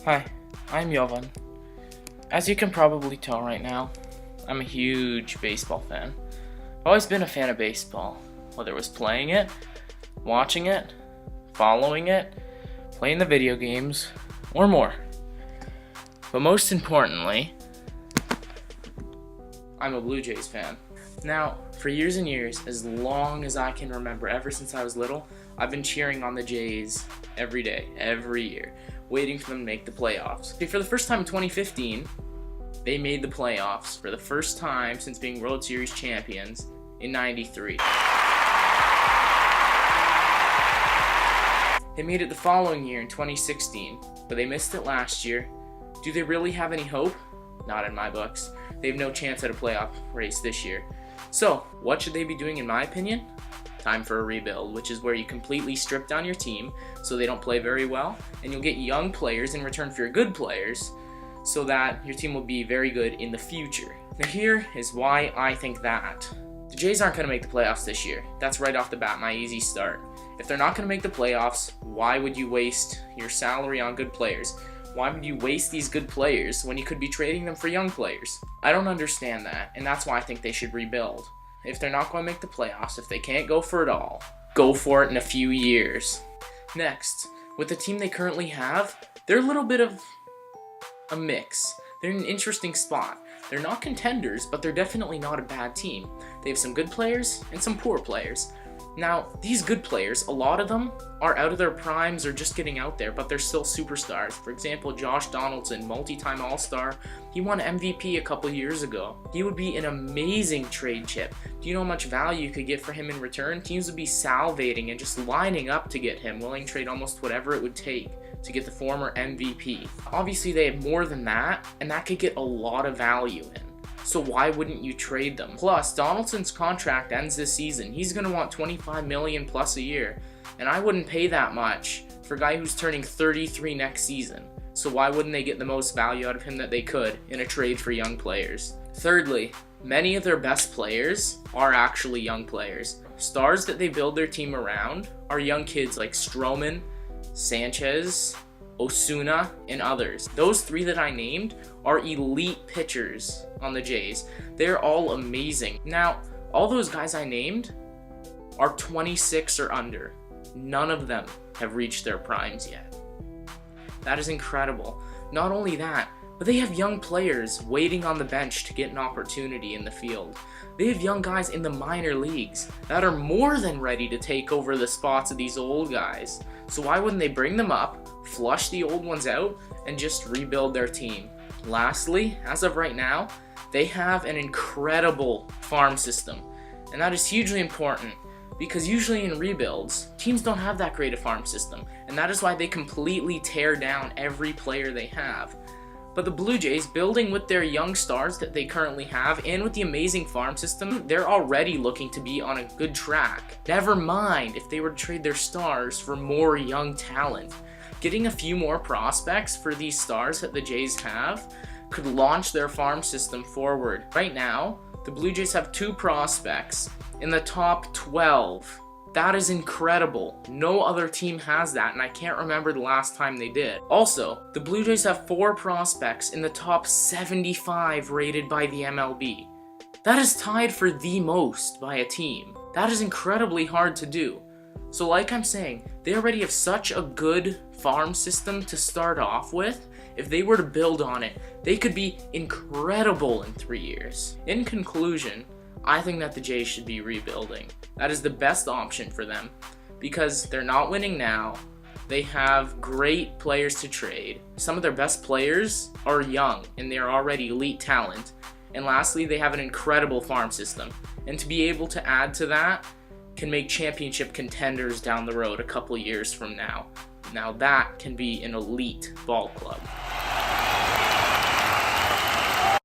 Hi, I'm Jovan. As you can probably tell right now, I'm a huge baseball fan. I've always been a fan of baseball, whether it was playing it, watching it, following it, playing the video games, or more. But most importantly, I'm a Blue Jays fan. Now, for years and years, as long as I can remember, ever since I was little, I've been cheering on the Jays every day, every year, waiting for them to make the playoffs. For the first time in 2015, they made the playoffs for the first time since being World Series champions in '93. They made it the following year in 2016, but they missed it last year. Do they really have any hope? Not in my books. They have no chance at a playoff race this year. So, what should they be doing in my opinion? Time for a rebuild, which is where you completely strip down your team so they don't play very well, and you'll get young players in return for your good players so that your team will be very good in the future. Now here is why I think that. The Jays aren't going to make the playoffs this year. That's right off the bat, my easy start. If they're not going to make the playoffs, why would you waste your salary on good players? Why would you waste these good players when you could be trading them for young players? I don't understand that, and that's why I think they should rebuild. If they're not going to make the playoffs, if they can't go for it all, go for it in a few years. Next, with the team they currently have, they're a little bit of a mix. They're in an interesting spot. They're not contenders, but they're definitely not a bad team. They have some good players and some poor players. Now, these good players, a lot of them are out of their primes or just getting out there, but they're still superstars. For example, Josh Donaldson, multi-time All-Star. He won MVP a couple years ago. He would be an amazing trade chip. Do you know how much value you could get for him in return? Teams would be salivating and just lining up to get him, willing to trade almost whatever it would take to get the former MVP. Obviously, they have more than that, and that could get a lot of value in. So why wouldn't you trade them? Plus, Donaldson's contract ends this season. He's going to want $25 million plus a year, and I wouldn't pay that much for a guy who's turning 33 next season. So why wouldn't they get the most value out of him that they could in a trade for young players? Thirdly, many of their best players are actually young players. Stars that they build their team around are young kids like Stroman, Sanchez, Osuna, and others. Those three that I named are elite pitchers on the Jays. They're all amazing. Now, all those guys I named are 26 or under. None of them have reached their primes yet. That is incredible. Not only that, but they have young players waiting on the bench to get an opportunity in the field. They have young guys in the minor leagues that are more than ready to take over the spots of these old guys. So why wouldn't they bring them up, flush the old ones out, and just rebuild their team? Lastly, as of right now, they have an incredible farm system, and that is hugely important because usually in rebuilds, teams don't have that great a farm system, and that is why they completely tear down every player they have. But the Blue Jays, building with their young stars that they currently have and with the amazing farm system, they're already looking to be on a good track. Never mind if they were to trade their stars for more young talent. Getting a few more prospects for these stars that the Jays have could launch their farm system forward. Right now, the Blue Jays have 2 prospects in the top 12. That is incredible. No other team has that, and I can't remember the last time they did. Also, the Blue Jays have 4 prospects in the top 75 rated by the MLB. That is tied for the most by a team. That is incredibly hard to do. So like I'm saying, they already have such a good farm system to start off with. If they were to build on it, they could be incredible in 3 years. In conclusion, I think that the Jays should be rebuilding. That is the best option for them because they're not winning now. They have great players to trade. Some of their best players are young and they're already elite talent. And lastly, they have an incredible farm system. And to be able to add to that can make championship contenders down the road a couple years from now. Now that can be an elite ball club.